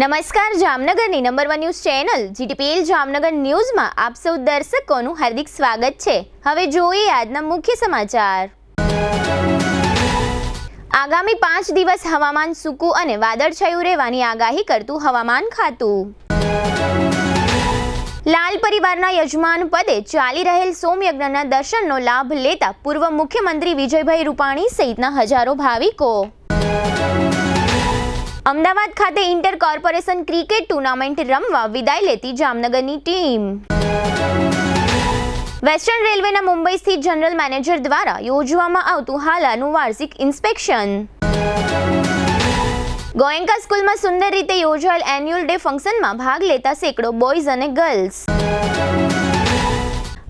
નમસ્કાર જામનગરની number 1 news channel GTPL Jamnagar ન્યૂઝમાં આપ સૌ દર્શકોનું હાર્દિક સ્વાગત છે। હવે જોઈએ આજના મુખ્ય સમાચાર। આગામી 5 દિવસ હવામાન સૂકું અને વાદળછાયું રહેવાની આગાહી કરતું હવામાન ખાતું। લાલ પરિવારના યજમાન પદે ચાલી રહેલ સોમયજ્ઞના દર્શનનો લાભ લેતા પૂર્વ મુખ્યમંત્રી વિજયભાઈ રૂપાણી સહિતના હજારો ભાવિકો। અમદાવાદ ખાતે ઇન્ટર કોર્પોરેશન ક્રિકેટ ટુર્નામેન્ટ રમવા વિદાય લેતી જામનગરની ટીમ। વેસ્ટર્ન રેલવેના મુંબઈ સ્થિત જનરલ મેનેજર દ્વારા યોજવામાં આવતું હાલાનું વાર્ષિક ઇન્સ્પેક્શન। ગોયંકા સ્કૂલમાં સુંદર રીતે યોજાયેલ એન્યુઅલ ડે ફંક્શનમાં ભાગ લેતા સેંકડો બોયઝ અને ગર્લ્સ।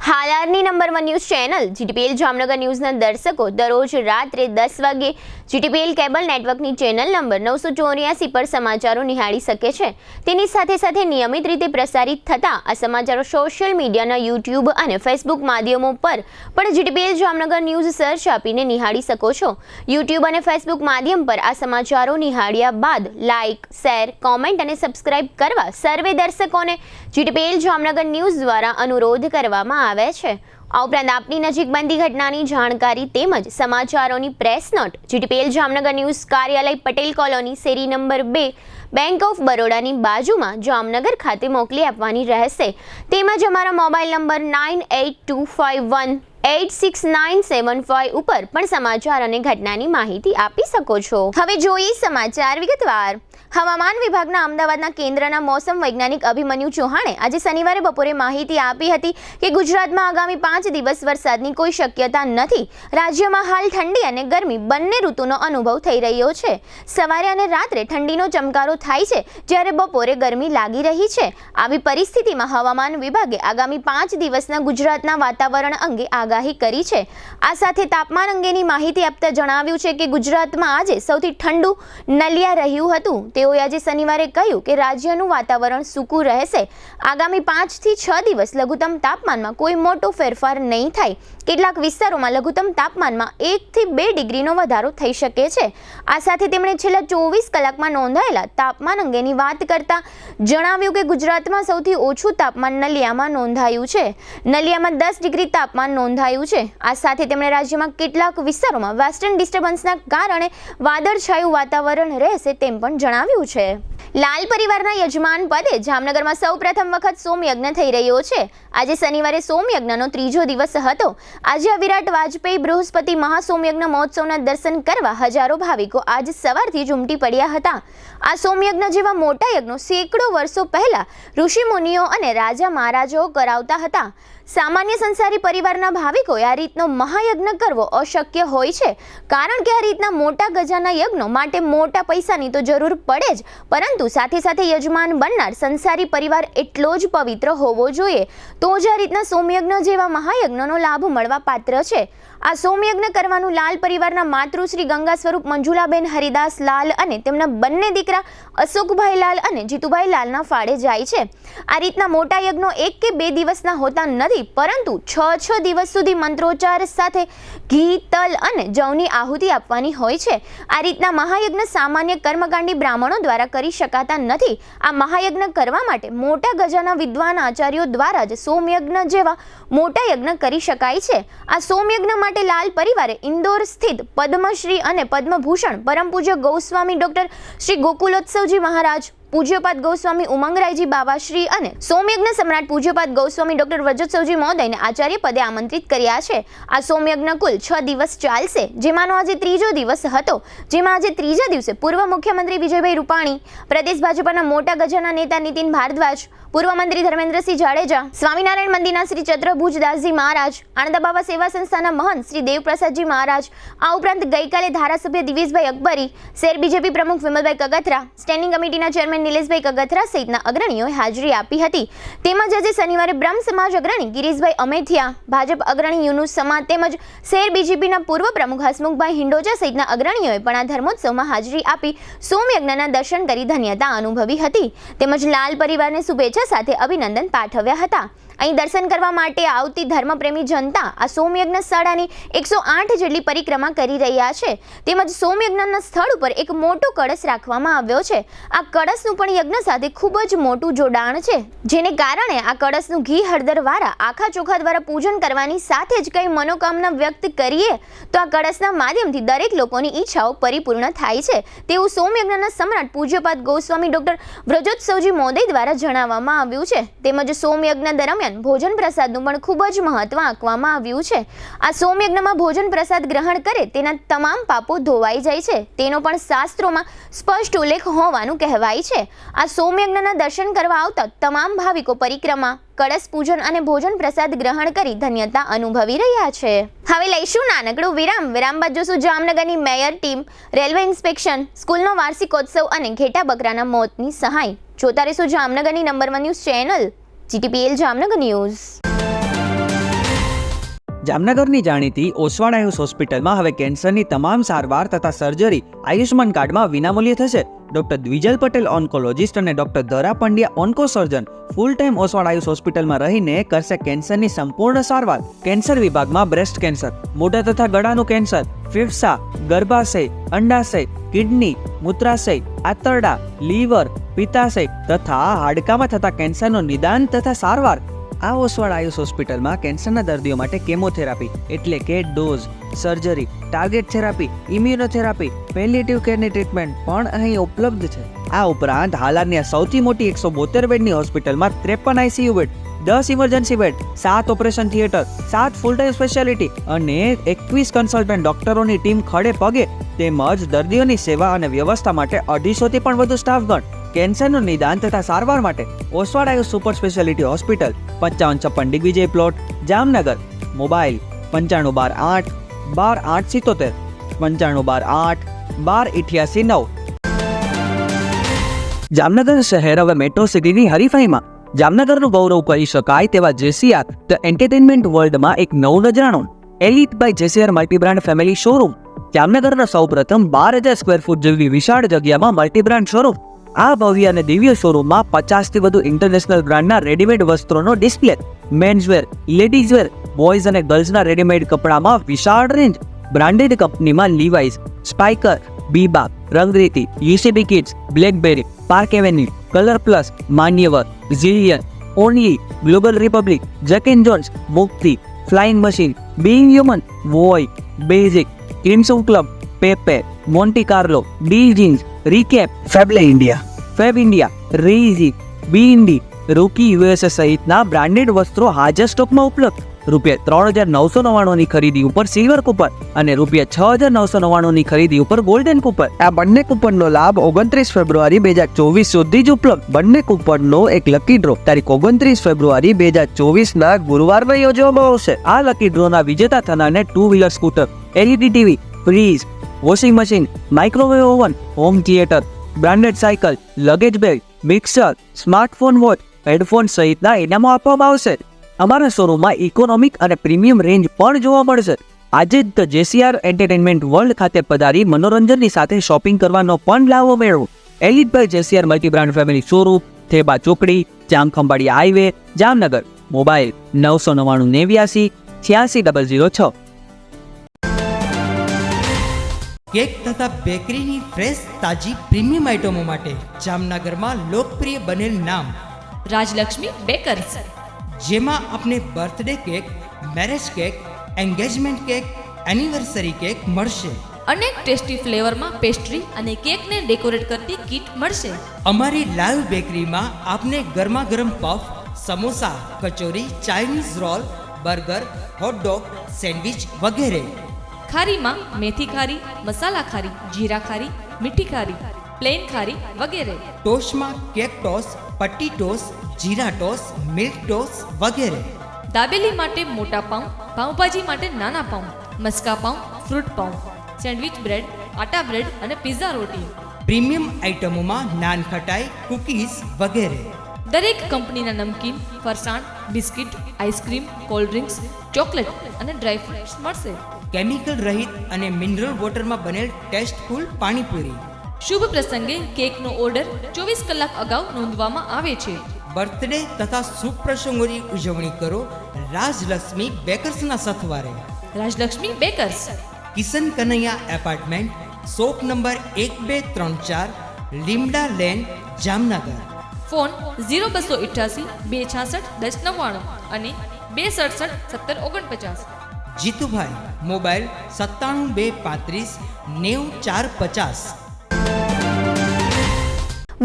હાલારની number 1 news channel GTPL Jamnagar ન્યૂઝના દર્શકો દરરોજ રાત્રે 10 વાગે જીટીપીએલ કેબલ નેટવર્કની ચેનલ નંબર 984 પર સમાચારો નિહાળી શકે છે। તેની સાથે નિયમિત રીતે પ્રસારિત થતા આ સમાચારો સોશિયલ મીડિયાના યુટ્યુબ અને ફેસબુક માધ્યમો પર પણ જીટીપીએલ જામનગર ન્યૂઝ સર્ચ આપીને નિહાળી શકો છો। યુટ્યુબ અને ફેસબુક માધ્યમ પર આ સમાચારો નિહાળ્યા બાદ લાઇક, શેર, કોમેન્ટ અને સબસ્ક્રાઇબ કરવા સર્વે દર્શકોને જીટીપીએલ જામનગર ન્યૂઝ દ્વારા અનુરોધ કરવામાં આવે છે। આ ઉપરાંત આપની નજીક બનતી ઘટનાની જાણકારી તેમજ સમાચારોની press note GTPL Jamnagar news કાર્યાલય પટેલ કોલોની શેરી નંબર 2 બેંક ઓફ બરોડાની બાજુમાં જામનગર ખાતે મોકલી આપવાની રહેશે। તેમજ અમારા મોબાઈલ નંબર 9825186975 ઉપર પણ સમાચાર અને ઘટનાની માહિતી આપી શકો છો। હવે જોઈએ સમાચાર વિગતવાર। હવામાન વિભાગના અમદાવાદના કેન્દ્રના મોસમ વૈજ્ઞાનિક અભિમન્યુ ચૌહાણે આજે શનિવારે બપોરે માહિતી આપી હતી કે ગુજરાતમાં આગામી 5 દિવસ વરસાદની કોઈ શક્યતા નથી। રાજ્યમાં હાલ ઠંડી અને ગરમી બંને ઋતુનો અનુભવ થઈ રહ્યો છે। સવારે અને રાત્રે ઠંડીનો ચમકારો થાય છે જ્યારે બપોરે ગરમી લાગી રહી છે। આવી પરિસ્થિતિમાં હવામાન વિભાગે આગામી 5 દિવસના ગુજરાતના વાતાવરણ અંગે આગાહી કરી છે। આ સાથે તાપમાન અંગેની માહિતી આપતા જણાવ્યું છે કે ગુજરાતમાં આજે સૌથી ઠંડુ નલિયા રહ્યું હતું। તેઓએ આજે શનિવારે કહ્યું કે રાજ્યનું વાતાવરણ સૂકું રહેશે। આગામી 5 થી 6 દિવસ લઘુત્તમ તાપમાનમાં કોઈ મોટો ફેરફાર નહીં થાય। કેટલાક વિસ્તારોમાં લઘુત્તમ તાપમાનમાં 1 થી 2 ડિગ્રીનો વધારો થઈ શકે છે। આ સાથે તેમણે છેલ્લા 24 કલાકમાં નોંધાયેલા તાપમાન અંગેની વાત કરતા જણાવ્યું કે ગુજરાતમાં સૌથી ઓછું તાપમાન નલિયામાં નોંધાયું છે। નલિયામાં 10 ડિગ્રી તાપમાન નોંધાયું છે। આ સાથે તેમણે રાજ્યમાં કેટલાક વિસ્તારોમાં વેસ્ટર્ન ડિસ્ટર્બન્સના કારણે વાદળછાયું વાતાવરણ રહેશે તેમ પણ જણાવ્યું છે। લાલ પરિવારના યજમાન પદે જામનગરમાં સૌ પ્રથમ વખત સોમયજ્ઞ થઈ રહ્યો છે। આજે શનિવારે સોમયજ્ઞનો 3જો દિવસ હતો। આજે વિરાટ વાજપેયી બૃહસ્પતિ મહાસોમયજ્ઞ મહોત્સવના દર્શન કરવા હજારો ભાવિકો આજ સવારથી જ ઉમટી પડ્યા હતા। આ સોમયજ્ઞ જેવા મોટા યજ્ઞો સેંકડો વર્ષો પહેલા ઋષિ મુનિઓ અને રાજા મહારાજાઓ કરાવતા હતા। સામાન્ય સંસારી પરિવારના ભાવિકોએ આ રીતનો મહાયજ્ઞ કરવો અશક્ય હોય છે, કારણ કે આ રીતના મોટા ગજાના યજ્ઞો માટે મોટા પૈસાની તો જરૂર પડે જ, પરંતુ સાથે યજમાન બનનાર સંસારી પરિવાર એટલો જ પવિત્ર હોવો જોઈએ તો જ આ રીતના સોમયજ્ઞ જેવા મહાયજ્ઞનો લાભ મળવા પાત્ર છે। આ સોમયજ્ઞ કરવાનું લાલ પરિવારના માતૃશ્રી ગંગા સ્વરૂપ મંજુલાબેન હરિદાસ લાલ અને તેમના બંને દીકરા અશોકભાઈ લાલ અને જીતુભાઈ લાલના ફાળે જાય છે। આ રીતના મોટા યજ્ઞો 1 કે 2 દિવસના હોતા નથી, પરંતુ 6 દિવસ સુધી મંત્રોચ્ચાર સાથે ઘી, તલ અને જવની આહુતિ આપવાની હોય છે। આ રીતના મહાયજ્ઞ સામાન્ય કર્મકાંડી બ્રાહ્મણો દ્વારા કરી શકાતા નથી। આ મહાયજ્ઞ કરવા માટે મોટા ગજાના વિદ્વાન આચાર્યો દ્વારા જ સોમયજ્ઞ જેવા મોટા યજ્ઞ કરી શકાય છે। આ સોમયજ્ઞ માટે લાલ પરિવારે ઇન્દોર સ્થિત પદ્મશ્રી અને પદ્મભૂષણ પરમ પૂજ્ય ગૌસ્વામી ડોક્ટર શ્રી ગોકુલોત્સવજી મહારાજ, પૂજ્યપાદ ગૌસ્વામી ઉમંગરાયજી બાવાશ્રી અને સોમયજ્ઞ સમ્રાટ પૂજ્યપાદ ગૌસ્વામી ડોક્ટર વજ્રોત્સવજી મહોદયને આચાર્ય પદે આમંત્રિત કર્યા છે। આ સોમયજ્ઞ કુલ 6 દિવસ ચાલશે, જેમાંનો આજે 3જો દિવસ હતો। જેમાં આજે 3જા દિવસે પૂર્વ મુખ્યમંત્રી વિજયભાઈ રૂપાણી, પ્રદેશ ભાજપના મોટા ગજાના નેતા નીતિન ભારદ્વાજ, પૂર્વ મંત્રી ધર્મેન્દ્રસિંહ જાડેજા, સ્વામિનારાયણ મંદિરના શ્રી ચત્રભુજદાસજી મહારાજ, આણંદ બાબા સેવા સંસ્થાના મહંત શ્રી દેવપ્રસાદજી મહારાજ, આ ઉપરાંત ગઈકાલે ધારાસભ્ય દિવેશભાઈ અકબરી, શહેર બીજેપી પ્રમુખ વિમલભાઈ કગથરા, સ્ટેન્ડિંગ કમિટીના ચેરમેન નિલેશભાઈ કગથરા સહિતના અગ્રણીઓએ હાજરી આપી હતી। તેમજ આજે શનિવારે બ્રહ્મ સમાજ અગ્રણી ગિરીશભાઈ અમેથિયા, ભાજપ અગ્રણી યુનુસ સમાજ તેમજ શહેર બીજેપીના પૂર્વ પ્રમુખ હસમુખભાઈ હિંડોજા સહિતના અગ્રણીઓએ પણ આ ધર્મોત્સવમાં હાજરી આપી સોમયજ્ઞના દર્શન કરી ધન્યતા અનુભવી હતી। તેમજ લાલ પરિવારને શુભેચ્છા સાથે અભિનંદન પાઠવ્યા હતા। અહીં દર્શન કરવા માટે આવતી ધર્મપ્રેમી જનતા આ સોમયજ્ઞ સ્થળની 108 જેટલી પરિક્રમા કરી રહ્યા છે. તેમજ સોમયજ્ઞના સ્થળ ઉપર એક મોટો કળશ રાખવામાં આવ્યો છે. આ કળશનું પણ યજ્ઞ સાથે ખૂબ જ મોટું જોડાણ છે, જેને કારણે આ કળશનું ઘી હળદર વાળા આખા ચોખા દ્વારા પૂજન કરવાની સાથે જ કઈ મનોકામના વ્યક્ત કરીએ તો આ કળશના માધ્યમથી દરેક લોકોની ઈચ્છાઓ પરિપૂર્ણ થાય છે તેવું સોમયજ્ઞના સમ્રાટ પૂજ્યપાદ ગોસ્વામી ડોક્ટર વ્રજોત્સવજી મોદય દ્વારા જણાવવામાં આવ્યું છે. તેમજ સોમયજ્ઞ દરમિયાન ભોજન પ્રસાદનું પણ ખૂબ જ મહત્વ આપવામાં આવ્યું છે. આ સોમયજ્ઞમાં ભોજન પ્રસાદ ગ્રહણ કરે તેના તમામ પાપો ધોવાઈ જાય છે તેનો પણ શાસ્ત્રોમાં સ્પષ્ટ ઉલ્લેખ હોવાનું કહેવાય છે. આ સોમયજ્ઞના દર્શન કરવા આવતા તમામ ભાવિકો પરિક્રમા, કળશ પૂજન અને ભોજન પ્રસાદ ગ્રહણ કરી ધન્યતા અનુભવી રહ્યા છે. હવે લઈશું નાનકડું વિરામ બાદ જોશું જામનગરની મેયર ટીમ, રેલવે ઇન્સ્પેક્શન, સ્કૂલનો વાર્ષિકોત્સવ અને ઘેટા બકરાના મોતની સહાય. જોતા રહીશું જામનગરની number 1 news channel GTPL Jamnagar news. જામનગરની જાણીતી ઓસવાડ આયુષ હોસ્પિટલમાં હવે કેન્સરની તમામ સારવાર તથા સર્જરી આયુષ્માન કાર્ડમાં વિનામૂલ્યે થશે. ડોક્ટર દ્વિજલ પટેલ ઓન્કોલોજિસ્ટ અને ડોક્ટર ધરા પંડ્યા ઓન્કોસર્જન ફૂલ ટાઈમ ઓસવાડ આયુષ હોસ્પિટલમાં રહીને કરશે કેન્સરની સંપૂર્ણ સારવાર. કેન્સર વિભાગમાં બ્રેસ્ટ કેન્સર, મોઢા તથા ગળાનું કેન્સર, ફેફસા, ગર્ભાશય, અંડાશય, કિડની, મૂત્રાશય, આંતરડા, લીવર, પિત્તાશય તથા હાડકામાં થતા કેન્સરનું નિદાન તથા સારવાર. આ ઓસવાડ આયુષ હોસ્પિટલમાં કેન્સરના દર્દીઓ માટે કેમોથેરાપી એટલે કે dose, surgery, target therapy, immunotherapy, palliative કેરની ટ્રીટમેન્ટ પણ અહીં ઉપલબ્ધ છે. આ ઉપરાંત હાલારની આ સૌથી મોટી 172 બેડની હોસ્પિટલમાં 53 ICU bed, 10 emergency bed, 7 operation theatre, 7 full time speciality અને 21 કન્સલ્ટન્ટ ડોક્ટરોની ટીમ ખડે પગે તેમજ દર્દીઓની સેવા અને વ્યવસ્થા માટે 250 થી પણ વધુ સ્ટાફગણ. કેન્સરનું નિદાન તથા સારવાર માટે Oswal Ayush super speciality hospital, 5556 Digvijay plot, Jamnagar. Mobile 9512 8 12877 9512 8 128 9. Jamnagar શહેર હવે મેટ્રો સિટીની હરીફાઈમાં જામનગરનું ગૌરવ કરી શકાય તેવા જેસીઆર ધ એન્ટરટેનમેન્ટ વર્લ્ડમાં એક નવું નજરાણું elite by જેસીઆર multi brand family showroom. જામનગરના સૌપ્રથમ 12000 સ્ક્વેર ફૂટ જેવી વિશાળ જગ્યામાં મલ્ટીબ્રાન્ડ શોરૂમ. આ ભવ્ય અને દિવ્ય શોરૂમમાં 50 થી વધુ ઇન્ટરનેશનલ બ્રાન્ડના રેડીમેડ વસ્ત્રોનો ડિસ્પ્લે, મેન્સવેર, લેડીઝવેર, બોયઝ અને ગર્લ્સના રેડીમેડ કપડામાં વિશાળ રેન્જ. બ્રાન્ડેડ કંપનીમાં Levi's, Spykar, Biba, Rangriti, UCB kids, Blackberrys, Park Avenue, Colour Plus, Manyavar, Zillion, Only, Global Republic, Jack and Jones, Mukti, Flying Machine, Being Human, Voi, Basics, Crimson Club, Pepe, Monte Carlo, D jeans, Recap, Fab India, રેઝી, બીઇન્ડી, Rookie USA સહિતના branded વસ્ત્રો હાજર સ્ટોકમાં ઉપલબ્ધ. ₹3999 ની ખરીદી ઉપર સિલ્વર કૂપન અને ₹6999 ની ખરીદી ઉપર ગોલ્ડન કૂપન. આ બંને કૂપનનો લાભ 29 ફેબ્રુઆરી 2024 સુધી જ ઉપલબ્ધ. બંને કૂપનનો એક લકી ડ્રો તારીખ 29 ફેબ્રુઆરી 2024 ના ગુરુવારના યોજવામાં આવશે. આ લકી ડ્રોના વિજેતા થનારને 2 wheeler scooter, LED TV, fridge, washing machine, microwave oven, home theatre, branded cycle, luggage bag, mixer, smartphone watch, headphone સહિતના ઇનામો આપવામાં આવશે. અમારા શોરૂમમાં ઇકોનોમિક અને પ્રીમિયમ રેન્જ પણ જોવા મળશે. આજે જ ધ જેસીઆર એન્ટરટેનમેન્ટ વર્લ્ડ ખાતે પધારી મનોરંજનની સાથે શોપિંગ કરવાનો પણ લાવો મેળવો. Elite by જેસીઆર multi brand family showroom, Theba ચોકડી, Jamkhambhaliya highway, Jamnagar. Mobile 999 89 86 006. Cake તથા બેકરીની ફ્રેશ તાજી પ્રીમિયમ આઇટમો માટે જામનગરમાં લોકપ્રિય બનેલ નામ રાજલક્ષ્મી બેકર્સ, જેમાં આપણે birthday cake, marriage cake, engagement cake, anniversary cake મળશે. અનેક ટેસ્ટી ફ્લેવરમાં પેસ્ટ્રી અને કેકને ડેકોરેટ કરતી કીટ મળશે. અમારી લાઈવ બેકરીમાં આપને ગરમા ગરમ puff, samosa, kachori, Chinese roll, burger, hotdog, sandwich વગેરે. ખારીમાં મેથી ખારી, મસાલા ખારી, જીરા ખારી, મીઠી ખારી, પ્લેન ખારી વગેરે. ટોસ્ટમાં કેક ટોસ, પટ્ટી ટોસ, જીરા ટોસ, મિલ્ક ટોસ વગેરે. દાબેલી માટે મોટા પાઉં, પાઉંભાજી માટે નાના પાઉં, મસ્કા પાઉં, ફ્રૂટ પાઉં, સેન્ડવિચ બ્રેડ, આટા બ્રેડ અને પિઝા રોટી. પ્રીમિયમ આઇટમોમાં નાન ખટાઈ, કૂકીઝ વગેરે. દરેક કંપનીના નમકીન, ફરસાણ, biscuit, ice cream, cold drinks, chocolate અને ડ્રાય ફ્રૂટ્સ મળશે. કેમિકલ રહિત અને મિનરલ વોટરમાં બનેલ ટેસ્ટફુલ પાણીપુરી. શુભ પ્રસંગે કેકનો ઓર્ડર 24 કલાક અગાઉ નોંધવામાં આવે છે. બર્થડે તથા શુભ પ્રસંગોની ઉજવણી કરો રાજલક્ષ્મી બેકર્સના સથવારે. Rajlakshmi bakers, Kishan Kanaiya apartment, shop number 1234, Limda lane, Jamnagar. Phone 0288 266 1099 અને 267 1749. જીતુભાઈ, મોબાઈલ 97 235 90 450.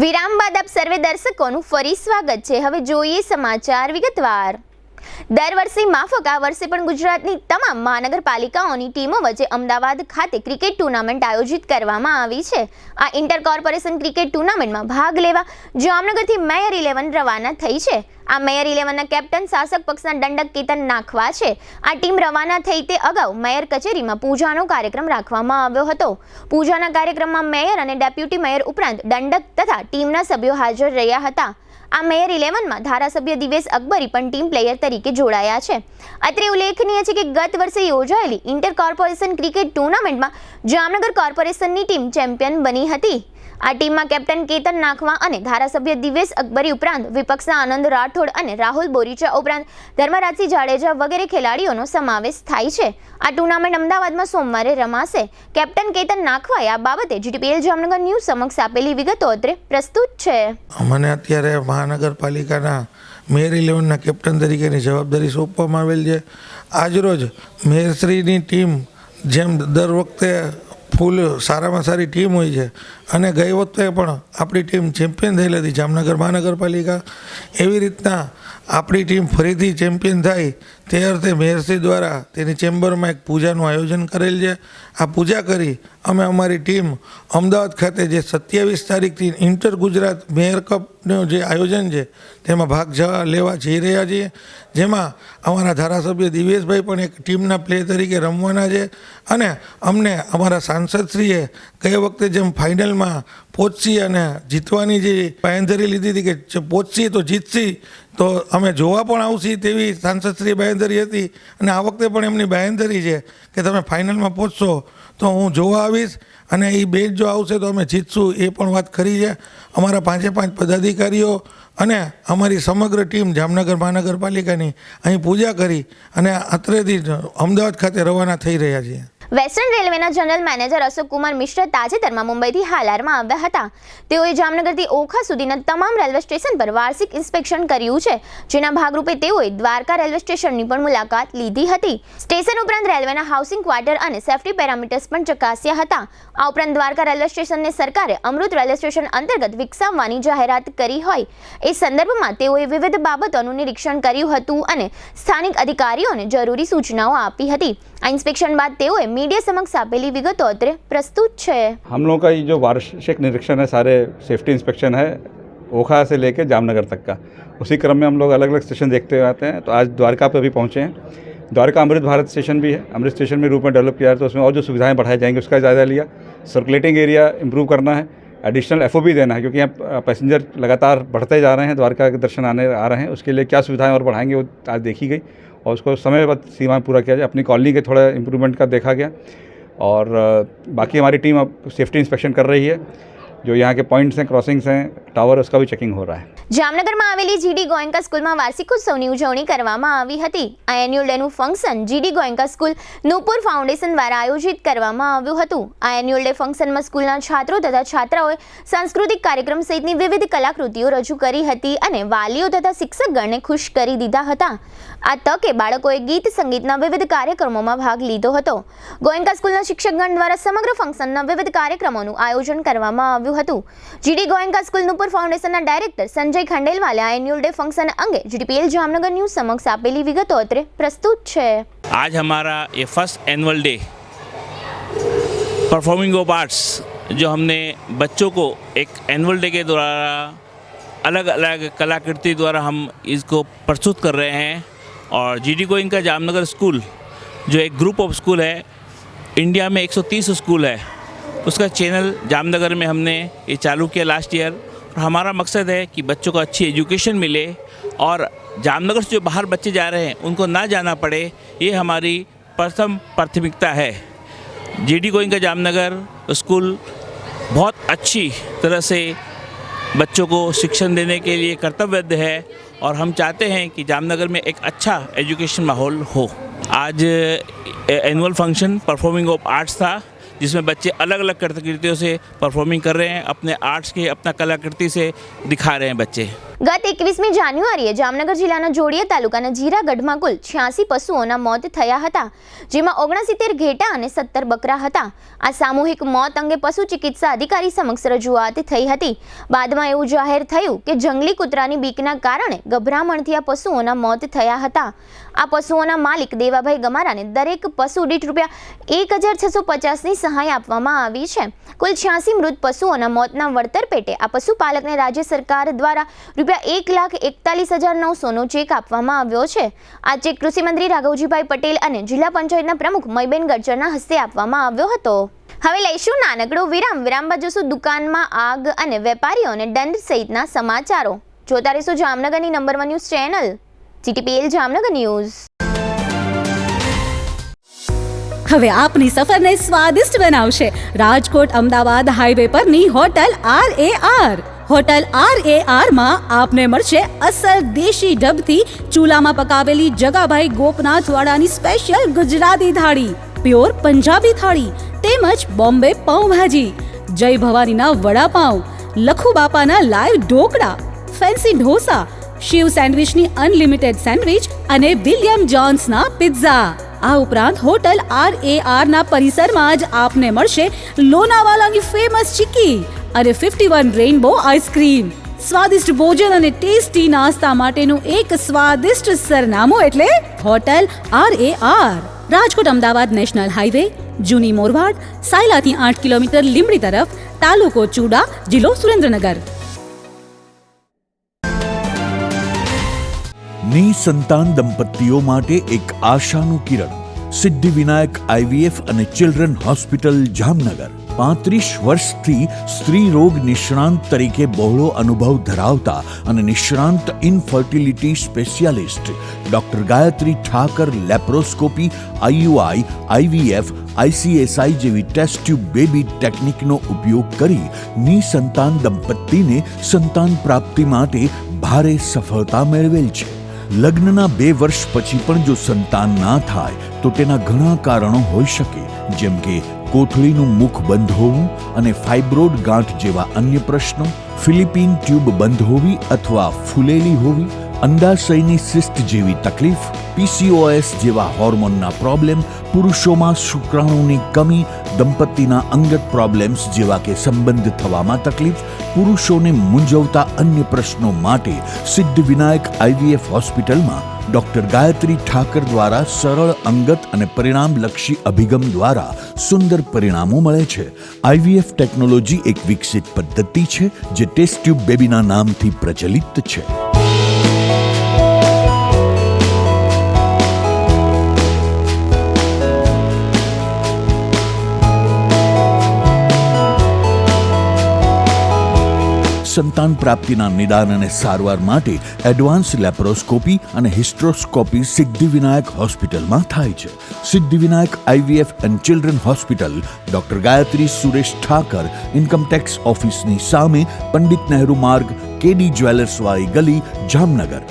વિરામ બાદ આપ સર્વે દર્શકોનું ફરી સ્વાગત છે. હવે જોઈએ સમાચાર વિગતવાર. દર વર્ષે માફક આ વર્ષે પણ ગુજરાતની તમામ મહાનગરપાલિકાઓની ટીમો વચ્ચે અમદાવાદ ખાતે ક્રિકેટ ટુર્નામેન્ટ આયોજિત કરવામાં આવી છે. આ ઇન્ટર કોર્પોરેશન ક્રિકેટ ટુર્નામેન્ટમાં ભાગ લેવા જામનગરથી મેયર 11 રવાના થઈ છે. આ મેયર 11ના કેપ્ટન શાસક પક્ષના દંડક કેતન નાખવા છે. આ ટીમ રવાના થઈ તે અગાઉ મેયર કચેરીમાં પૂજાનો કાર્યક્રમ રાખવામાં આવ્યો હતો. પૂજાના કાર્યક્રમમાં મેયર અને ડેપ્યુટી મેયર ઉપરાંત દંડક તથા ટીમના સભ્યો હાજર રહ્યા હતા. આ મેયર 11માં ધારાસભ્ય દિવેશ અકબરી પણ ટીમ પ્લેયર તરીકે જોડાયા છે. અત્રે ઉલ્લેખનીય છે કે ગત વર્ષે યોજાયેલી ઇન્ટર કોર્પોરેશન ક્રિકેટ ટુર્નામેન્ટમાં જામનગર કોર્પોરેશનની ટીમ ચેમ્પિયન બની હતી. આ ટીમમાં કેપ્ટન કેતન નાખવા અને ધારાસભ્ય દિવેશ અકબરી ઉપરાંત વિપક્ષના આનંદ રાઠોડ અને રાહુલ બોરીચા ઉપરાંત ધર્મરાજસિંહ જાડેજા વગેરે ખેલાડીઓનો સમાવેશ થાય છે. આ ટુર્નામેન્ટ અમદાવાદમાં સોમવારે રમાશે. કેપ્ટન કેતન નાખવાએ આ બાબતે જીટીપીએલ જામનગર ન્યૂઝ સમક્ષ આપેલી વિગતો અત્રે પ્રસ્તુત છે. મને અત્યારે મહાનગરપાલિકાના મેયર 11ના કેપ્ટન તરીકેની જવાબદારી સોંપવામાં આવેલ છે. આજરોજ મેયરશ્રીની ટીમ જેમ દર વખતે ફૂલ સારામાં સારી ટીમ હોય છે અને ગઈ વખતે પણ આપણી ટીમ ચેમ્પિયન થયેલી હતી જામનગર મહાનગરપાલિકા, એવી રીતના આપણી ટીમ ફરીથી ચેમ્પિયન થાય તે અર્થે મેયરશ્રી દ્વારા તેની ચેમ્બરમાં એક પૂજાનું આયોજન કરેલ છે. આ પૂજા કરી અમે અમારી ટીમ અમદાવાદ ખાતે જે 27 તારીખથી ઇન્ટર ગુજરાત મેયર કપનું જે આયોજન છે તેમાં ભાગ લેવા જઈ રહ્યા છીએ, જેમાં અમારા ધારાસભ્ય દિવેશભાઈ પણ એક ટીમના પ્લેયર તરીકે રમવાના છે. અને અમને અમારા સાંસદશ્રીએ ગઈ વખતે જેમ ફાઇનલમાં પહોંચી અને જીતવાની જે બાંહેધરી લીધી હતી કે પહોંચી તો જીતશી, તો અમે જોવા પણ આવશી તેવી સાંસદશ્રી બાંહેધરી હતી. અને આ વખતે પણ એમની બાંહેધરી છે કે તમે ફાઇનલમાં પહોંચશો તો હું જોવા આવીશ અને એ બેચ જો આવશે તો અમે જીતશું, એ પણ વાત કરી છે. અમારા 5 પદાધિકારીઓ અને અમારી સમગ્ર ટીમ જામનગર મહાનગરપાલિકાની અહીં પૂજા કરી અને અત્રેથી અમદાવાદ ખાતે રવાના થઈ રહ્યા છીએ. વેસ્ટર્ન રેલવેના જનરલ મેનેજર અશોક કુમાર મિશ્ર તાજેતરમાં મુંબઈથી હાલારમાં આવ્યા હતા. તેઓએ જામનગરથી ઓખા સુધીના તમામ રેલવે સ્ટેશન પર વાર્ષિક ઇન્સ્પેક્શન કર્યું છે, જેના ભાગરૂપે તેઓએ દ્વારકા રેલવે સ્ટેશનની પણ મુલાકાત લીધી હતી. સ્ટેશન ઉપરાંત રેલવેના હાઉસિંગ ક્વાર્ટર અને સેફ્ટી પેરામીટર્સ પણ ચકાસ્યા હતા. આ ઉપરાંત દ્વારકા રેલવે સ્ટેશનને સરકારે અમૃત રેલવે સ્ટેશન અંતર્ગત વિકસાવવાની જાહેરાત કરી હોય એ સંદર્ભમાં તેઓએ વિવિધ બાબતોનું નિરીક્ષણ કર્યું હતું અને સ્થાનિક અધિકારીઓને જરૂરી સૂચનાઓ આપી હતી. આ ઇન્સ્પેક્શન બાદ તેઓએ मीडिया समक्ष आपेली विगतो अत्रे प्रस्तुत है. हम लोग का ये जो वार्षिक निरीक्षण है सारे सेफ्टी इंस्पेक्शन है ओखा से लेकर जामनगर तक का, उसी क्रम में हम लोग अलग अलग स्टेशन देखते हुए आते हैं. तो आज द्वारका पे अभी पहुँचे हैं. द्वारका अमृत भारत स्टेशन भी है, अमृत स्टेशन में रूप में डेवलप किया है, तो उसमें और जो सुविधाएं बढ़ाई जाएंगी उसका जायजा लिया. सर्कुलेटिंग एरिया इम्प्रूव करना है, एडिशनल FOB देना है, क्योंकि यहाँ पैसेंजर लगातार बढ़ते जा रहे हैं, द्वारका के दर्शन आने आ रहे हैं. उसके लिए क्या सुविधाएं और बढ़ाएंगे वो आज देखी गई और उसको समयबद्ध सीमा में पूरा किया जाए. अपनी कॉलोनी के थोड़ा इम्प्रूवमेंट का देखा गया और बाकी हमारी टीम अब सेफ्टी इंस्पेक्शन कर रही है. जो यहाँ के पॉइंट्स हैं, क्रॉसिंग्स हैं, टावर, उसका भी चेकिंग हो रहा है. જામનગરમાં આવેલી જીડી ગોયંકા સ્કૂલમાં વાર્ષિકોત્સવની ઉજવણી કરવામાં આવી હતી. આ એન્યુઅલ ડેનું function GD Goenka school Nupur foundation દ્વારા આયોજિત કરવામાં આવ્યું હતું. આ એન્યુઅલ ડે ફંક્શનમાં સ્કૂલના છાત્રો તથા છાત્રાઓએ સાંસ્કૃતિક કાર્યક્રમ સહિતની વિવિધ કલાકૃતિઓ રજૂ કરી હતી અને વાલીઓ તથા શિક્ષકગણને ખુશ કરી દીધા હતા. આ તકે બાળકોએ ગીત સંગીતના વિવિધ કાર્યક્રમોમાં ભાગ લીધો હતો. ગોયંકા સ્કૂલના શિક્ષકગણ દ્વારા સમગ્ર ફંક્શનના વિવિધ કાર્યક્રમોનું આયોજન કરવામાં આવ્યું હતું. જીડી ગોયંકા સ્કૂલ નૂપુર ફાઉન્ડેશનના ડાયરેક્ટર સંજય खंडेलवाले एनुअल डे फंक्शन अंगे जीटीपीएल जामनगर न्यूज समक्ष आपेली विगतो अत्रे प्रस्तुत है. आज हमारा ये first annual day performing of arts जो हमने बच्चों को एक एनुअल डे के द्वारा अलग अलग कलाकृति द्वारा हम इसको प्रस्तुत कर रहे हैं. और जीडी गोयंका जामनगर स्कूल जो एक ग्रुप ऑफ स्कूल है, इंडिया में 130 स्कूल है, उसका चैनल जामनगर में हमने ये चालू किया लास्ट ईयर. और हमारा मकसद है कि बच्चों को अच्छी एजुकेशन मिले और जामनगर से जो बाहर बच्चे जा रहे हैं उनको ना जाना पड़े, ये हमारी प्रथम प्राथमिकता है. जीडी गोयंका जामनगर स्कूल बहुत अच्छी तरह से बच्चों को शिक्षण देने के लिए कर्तव्यबद्ध है और हम चाहते हैं कि जामनगर में एक अच्छा एजुकेशन माहौल हो। आज annual function performing of arts था, जिसमें बच्चे अलग अलग कलाकृतियों से परफॉर्मिंग कर रहे हैं, अपने आर्ट्स के अपना कलाकृति से दिखा रहे हैं बच्चे। ગત 21મી જાન્યુઆરીએ જામનગર જિલ્લાના જોડિયા તાલુકાના જીરાગઢમાં કુલ 86 પશુઓના મોત થયા હતા, જેમાં 69 ઘેટા અને 17 બકરા હતા। આ સામૂહિક મોત અંગે પશુ ચિકિત્સા અધિકારી સમક્ષ રજૂઆત થઈ હતી। બાદમાં એવું જાહેર થયું કે જંગલી કૂતરાની બીકના કારણે ગભરામણથી આ પશુઓના મોત થયા હતા। આ પશુઓના માલિક દેવાભાઈ ગમારાને દરેક પશુ દીઠ ₹1650ની સહાય આપવામાં આવી છે। કુલ 86 મૃત પશુઓના મોતના વળતર પેટે આ પશુપાલકને રાજ્ય સરકાર દ્વારા ₹1,41,900નો ચેક આપવામાં આવ્યો છે। આ ચેક કૃષિમંત્રી રાઘવજીભાઈ પટેલ અને જિલ્લા પંચાયતના પ્રમુખ મયબેન ગર્જરના હસ્તે આપવામાં આવ્યો હતો। હવે લઈશું નાનકડો વિરામ બાદ જોશું દુકાનમાં આગ અને વેપારીઓને દંડ સહિતના સમાચારો। જોતા રહેશો જામનગરની number 1 news channel GTPL Jamnagar news. હવે આપની સફરને સ્વાદિષ્ટ બનાવશે રાજકોટ અમદાવાદ હાઈવે પરની હોટલ RAR। હોટલ RAR માં આપને મળશે અસલ દેશી ઢબથી ચૂલામાં પકાવેલી જગાભાઈ ગોપનાથવાડાની સ્પેશિયલ ગુજરાતી થાળી, પ્યોર પંજાબી થાળી તેમજ બોમ્બે પાઉંભાજી, જય ભવાનીના વડાપાઉં, લખુ બાપાના લાઈવ ઢોકળા, ફેન્સી ઢોસા, શિવ સેન્ડવિચની અનલિમિટેડ સેન્ડવિચ અને વિલિયમ જોન્સના પિઝા। આ ઉપરાંત હોટલ RAR ના પરિસરમાં જ આપને મળશે લોનાવાલાની ફેમસ ચીકી અને 51 રેઇનબો આઈસ્ક્રીમ। સ્વાદિષ્ટ ભોજન અને ટેસ્ટી નાસ્તા માટેનું એક સ્વાદિષ્ટ સરનામું એટલે hotel RAR। Rajkot Ahmedabad national highway, જૂની મોરવાડ, સાયલાથી 8 કિલોમીટર લીંબડી તરફ, તાલુકો ચૂડા, જિલ્લો સુરેન્દ્રનગર। નિસંતાન દંપતીઓ માટે એક આશાનું કિરણ સિદ્ધિવિનાયક IVF અને ચિલ્ડ્રન હોસ્પિટલ જામનગર। 35 વર્ષથી સ્ત્રી રોગ નિષ્ણાંત તરીકે બહોળો અનુભવ ધરાવતા અને નિષ્ણાંત infertility specialist doctor Gayatri Thakar laparoscopy, IUI, IVF, ICSI જેવી ટેસ્ટ ટ્યુબ બેબી ટેકનિકનો ઉપયોગ કરી નિસંતાન દંપતીને સંતાન પ્રાપ્તિ માટે ભારે સફળતા મેળવેલ છે। લગ્નના 2 વર્ષ પછી પણ જો સંતાન ના થાય તો તેના ઘણા કારણો હોઈ શકે, જેમ કે કોથળીનું મુખ બંધ હોવું અને ફાઇબ્રોડ ગાંઠ જેવા અન્ય પ્રશ્નો, ફિલિપિન ટ્યુબ બંધ હોવી અથવા ફૂલેલી હોવી, અંડાશયની સિસ્ટ જેવી તકલીફ, PCOS જેવા હોર્મોનના પ્રોબ્લેમ, પુરુષોમાં શુક્રાણુની કમી, દંપતીના અંગત પ્રોબ્લેમ્સ જેવા કે સંબંધ થવામાં તકલીફ, પુરુષોને મૂંઝવતા અન્ય પ્રશ્નો માટે સિદ્ધિવિનાયક IVF હોસ્પિટલમાં ડોક્ટર ગાયત્રી ઠાકર દ્વારા સરળ, અંગત અને પરિણામલક્ષી અભિગમ દ્વારા સુંદર પરિણામો મળે છે। IVF ટેકનોલોજી એક વિકસિત પદ્ધતિ છે જે ટેસ્ટ ટ્યુબ બેબીના નામથી પ્રચલિત છે। સંતાન પ્રાપ્તિના નિદાન અને સારવાર માટે એડવાન્સ લેપ્રોસ્કોપી અને હિસ્ટ્રોસ્કોપી સિદ્ધિવિનાયક હોસ્પિટલમાં થાય છે। Siddhivinayak IVF and children hospital doctor Gayatri Suresh Thakar income tax ઓફિસની સામે, પંડિત નહેરુ માર્ગ, KD જ્વેલર્સવાળી ગલી, જામનગર।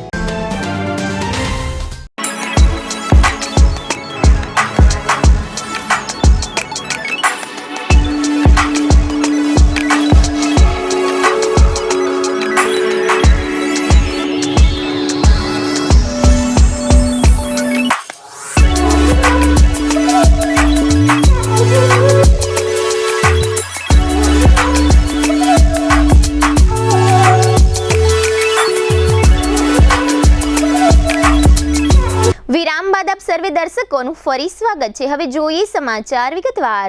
સર્વે દર્શકોનું ફરી સ્વાગત છે। હવે જોઈએ સમાચાર વિગતવાર।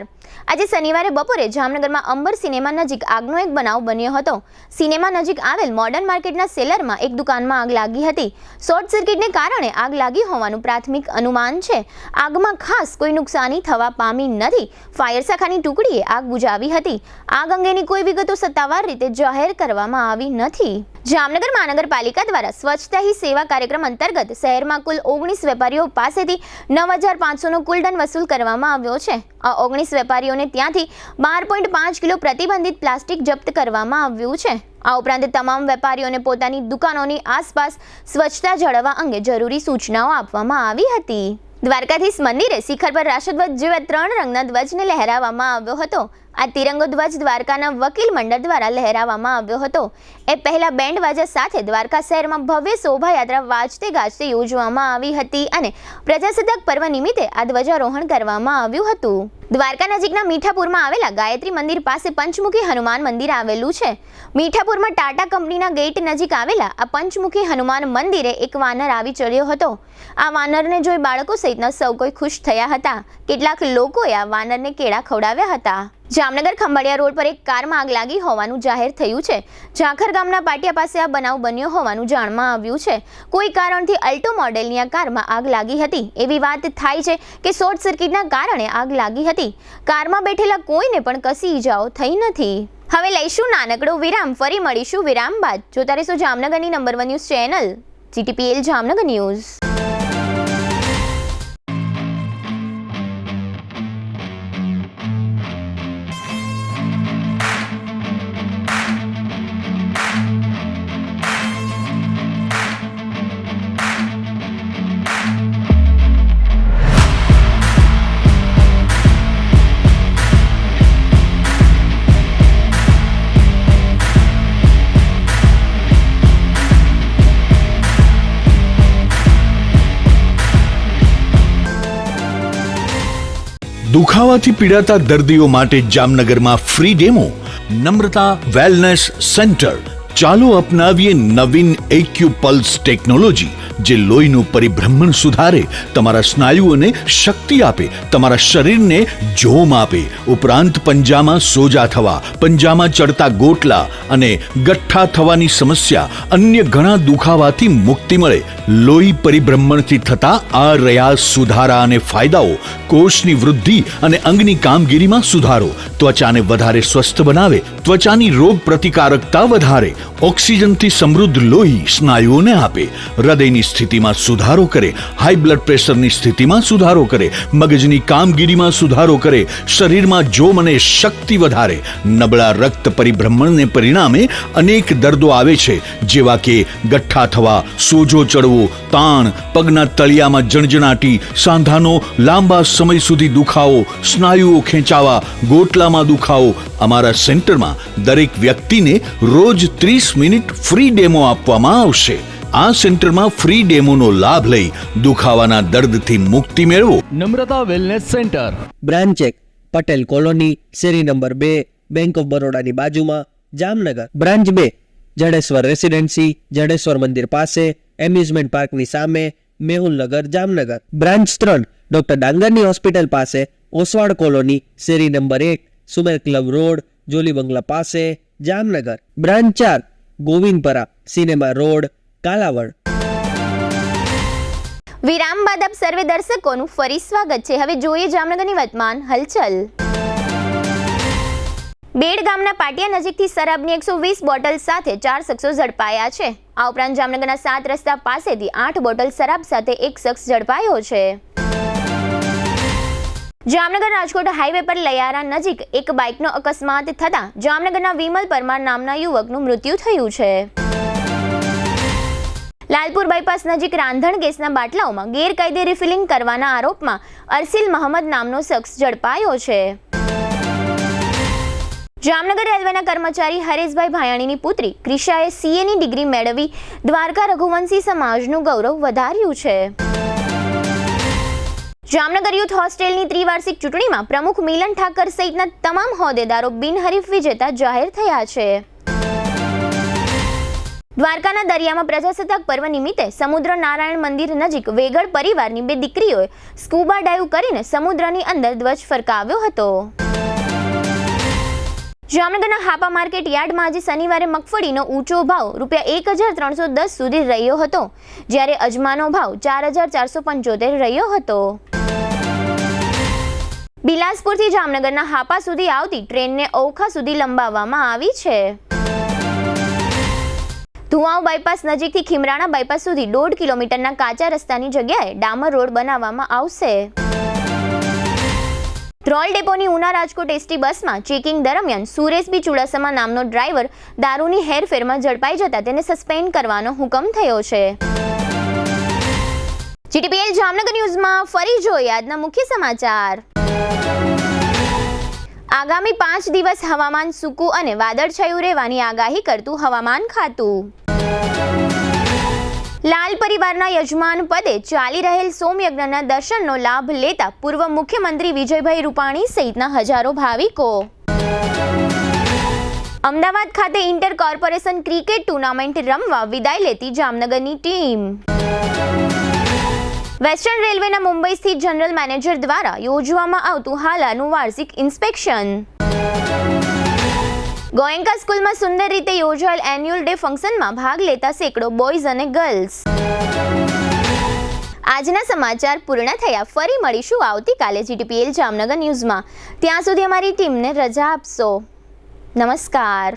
આજે શનિવારે બપોરે જામનગરમાં અંબર સિનેમા નજીક આગનો એક બનાવ બન્યો હતો। સિનેમા નજીક આવેલ મોડર્ન માર્કેટના સેલરમાં એક દુકાનમાં આગ લાગી હતી। શોર્ટ સર્કિટને કારણે આગ લાગી હોવાનું પ્રાથમિક અનુમાન છે। આગમાં ખાસ કોઈ નુકસાની થવા પામી નથી। ફાયર શાખાની ટુકડીએ આગ બુઝાવી હતી। આગ અંગેની કોઈ વિગતો સત્તાવાર રીતે જાહેર કરવામાં આવી નથી। જામનગર મહાનગરપાલિકા દ્વારા સ્વચ્છતા હી સેવા કાર્યક્રમ અંતર્ગત શહેરમાં કુલ 19 વેપારીઓ પાસેથી 9,500નો કુલ દંડ વસૂલ કરવામાં આવ્યો છે। આ 19 વેપારીઓને ત્યાંથી 12.5 કિલો પ્રતિબંધિત પ્લાસ્ટિક જપ્ત કરવામાં આવ્યું છે। આ ઉપરાંત તમામ વેપારીઓને પોતાની દુકાનોની આસપાસ સ્વચ્છતા જાળવવા અંગે જરૂરી સૂચનાઓ આપવામાં આવી હતી. દ્વારકાધીશ મંદિરે શિખર પર રાષ્ટ્રધ્વજ જેવા 3 રંગના ધ્વજને લહેરાવવામાં આવ્યો હતો. આ તિરંગો ધ્વજ દ્વારકાના વકીલ મંડળ દ્વારા લહેરાવવામાં આવ્યો હતો. એ પહેલા બેન્ડ વાજા સાથે દ્વારકા શહેરમાં ભવ્ય શોભાયાત્રા વાજતે ગાજતે યોજવામાં આવી હતી અને પ્રજાસત્તાક પર્વ નિમિત્તે આ ધ્વજારોહણ કરવામાં આવ્યું હતું. દ્વારકા નજીકના મીઠાપુરમાં આવેલા ગાયત્રી મંદિર પાસે પંચમુખી હનુમાન મંદિર આવેલું છે. મીઠાપુરમાં ટાટા કંપનીના ગેટ નજીક આવેલા આ પંચમુખી હનુમાન મંદિરે એક વાનર આવી ચડ્યો હતો. આ વાનરને જોઈ બાળકો સહિતના સૌ કોઈ ખુશ થયા હતા. કેટલાક લોકોએ આ વાનરને કેળા ખવડાવ્યા હતા. જામનગર ખંભાળિયા રોડ પર એક કારમાં આગ લાગી હોવાનું જાહેર થયું છે. ઝાખર ગામના પાટિયા પાસે આ બનાવ બન્યો હોવાનું જાણવા આવ્યું છે. કોઈ કારણથી અલ્ટો મોડેલની આ કારમાં આગ લાગી હતી. એવી વાત થાય છે કે શોર્ટ સર્કિટના કારણે આગ લાગી હતી. કારમાં બેઠેલા કોઈને પણ કશી ઈજાઓ થઈ નથી. હવે લઈશું નાનકડો વિરામ. ફરી મળીશું વિરામ બાદ. જોતા રહેશો જામનગરની number 1 news channel GTPL Jamnagar news. દુખાવાથી પીડાતા દર્દીઓ માટે જામનગરમાં free demo. Namrata wellness centre. ચાલો અપનાવીએ નવીન એક્યુપલ્સ ટેકનોલોજી, જે લોહીનું પરિભ્રમણ સુધારે, તમારા સ્નાયુઓને શક્તિ આપે, તમારા શરીરને જોમ આપે. ઉપરાંત પંજામાં સોજા થવા, પંજામાં ચડતા ગોટલા અને ગઠ્ઠા થવાની સમસ્યા, અન્ય ઘણા દુખાવાથી મુક્તિ મળે. લોહી પરિભ્રમણથી થતા આ રહ્યા સુધારા અને ફાયદાઓ. કોષની વૃદ્ધિ અને અંગની કામગીરીમાં સુધારો, ત્વચાને વધારે સ્વસ્થ બનાવે, ત્વચાની રોગ પ્રતિકારકતા વધારે, ઓક્સિજનથી સમૃદ્ધ લોહી સ્નાયુઓને આપે, હૃદયની સ્થિતિમાં સુધારો કરે, હાઈ બ્લડ પ્રેશરની સ્થિતિમાં સુધારો કરે, મગજની કામગીરીમાં સુધારો કરે, શરીરમાં જોમ અને શક્તિ વધારે. નબળા રક્ત પરિભ્રમણને પરિણામે અનેક દર્દો આવે છે, જેવા કે ગઠ્ઠા થવા, સોજો ચડવો, તાણ, પગના તળિયામાં જણજણાટી, સાંધાનો લાંબા સમય સુધી દુખાવો, સ્નાયુઓ ખેંચાવા, ગોટલામાં દુખાવો. અમારા સેન્ટરમાં દરેક વ્યક્તિને રોજ 30 મિનિટ ફ્રી ડેમો આપવામાં આવશે. આ સેન્ટરમાં ફ્રી ડેમોનો લાભ લઈ દુખાવાના દર્દથી મુક્તિ મેળવો. Namrata wellness centre, branch 1 Patel colony, શેરી નંબર 2, બેંક ઓફ બરોડાની બાજુમાં, જામનગર. બ્રાન્ચ 2 જડેશ્વર રેસિડેન્સી, જડેશ્વર મંદિર પાસે, એમ્યુઝમેન્ટ પાર્કની સામે, મેહુલનગર, જામનગર. બ્રાન્ચ 3 ડોક્ટર ડાંગરની હોસ્પિટલ પાસે, ઓસવાડ કોલોની, શેરી number 1, Sumer club road, jolly બંગલા પાસે, Jamnagar. Branch 4 Govindpara, cinema road, Kalavad. વિરામ બાદ આપ સર્વે દર્શકોનું ફરી સ્વાગત છે. હવે જોઈએ જામનગરની વર્તમાન હલચલ. બેડ ગામના પાટિયા નજીકથી શરાબની 120 બોટલ સાથે 4 શખ્સો ઝડપાયા છે. આ ઉપરાંત જામનગરના 7 રસ્તા પાસેથી 8 બોટલ શરાબ સાથે એક શખ્સ ઝડપાયો છે. જામનગર રાજકોટ હાઈવે પર લયારા નજીક એક બાઇકનો અકસ્માત થતા જામનગરના વિમલ પરમાર નામના યુવકનું મૃત્યુ થયું છે. લાલપુર બાયપાસ નજીક રાંધણ ગેસના બાટલાઓમાં ગેરકાયદે રિફિલિંગ કરવાના આરોપમાં અરસીલ મહંમદ નામનો શખ્સ ઝડપાયો છે. જામનગર રેલવેના કર્મચારી હરેશભાઈ ભાયાણીની પુત્રી ક્રિશાએ CAની ડિગ્રી મેળવી દ્વારકા રઘુવંશી સમાજનું ગૌરવ વધાર્યું છે. જામનગર યુથ હોસ્ટેલની ત્રિવાર્ષિક ચૂંટણીમાં પ્રમુખ મિલન ઠાકર સહિતના તમામ હોદ્દેદારો બિનહરીફ વિજેતા જાહેર થયા છે. દ્વારકાના દરિયામાં પ્રજાસત્તાક પર્વ નિમિત્તે સમુદ્ર નારાયણ મંદિર નજીક વેગડ પરિવારની 2 દીકરીઓએ સ્કૂબા ડાઇવ કરીને સમુદ્રની અંદર ધ્વજ ફરકાવ્યો હતો. જામનગરના હાપા માર્કેટ યાર્ડમાં આજે શનિવારે મગફળીનો ઊંચો ભાવ ₹1310 સુધી રહ્યો હતો, જ્યારે અજમાનો ભાવ 4475 રહ્યો હતો. બિલાસપુરથી જામનગરના હાપા સુધી આવતી ટ્રેનને ઓખા સુધી લંબાવવામાં આવી છે. ધુવાવ બાયપાસ નજીકથી ખીમરાણા બાયપાસ સુધી 1.5 કિલોમીટરના કાચા રસ્તાની જગ્યાએ ડામર રોડ બનાવવામાં આવશે. ધ્રોલ ડેપોની ઉના રાજકોટ એસટી બસમાં ચેકિંગ દરમિયાન સુરેશ બી ચુડાસમા નામનો ડ્રાઈવર દારૂની હેરફેરમાં ઝડપાઈ જતા તેને સસ્પેન્ડ કરવાનો હુકમ થયો છે. જીટીપીએલ જામનગર ન્યૂઝમાં ફરી જોઈએ આજના મુખ્ય સમાચાર. આગામી 5 દિવસ હવામાન સૂકું અને વાદળછાયું રહેવાની આગાહી કરતું હવામાન ખાતું. લાલ પરિવારના યજમાન પદે ચાલી રહેલ સોમયજ્ઞના દર્શનનો લાભ લેતા પૂર્વ મુખ્યમંત્રી વિજયભાઈ રૂપાણી સહિતના હજારો ભાવિકો. અમદાવાદ ખાતે ઇન્ટર કોર્પોરેશન ક્રિકેટ ટુર્નામેન્ટ રમવા વિદાય લેતી જામનગરની ટીમ. વેસ્ટર્ન રેલવેના મુંબઈ સ્થિત જનરલ મેનેજર દ્વારા યોજવામાં આવતું હાલાનું વાર્ષિક ઇન્સ્પેક્શન. ગોયંકા સ્કૂલમાં સુંદર રીતે યોજાયેલ એન્યુઅલ ડે ફંક્શનમાં ભાગ લેતા સેંકડો બોયઝ અને ગર્લ્સ. આજના સમાચાર પૂર્ણ થયા. ફરી મળીશું આવતીકાલે જીટીપીએલ જામનગર ન્યૂઝમાં. ત્યાં સુધી અમારી ટીમને રજા આપશો. નમસ્કાર.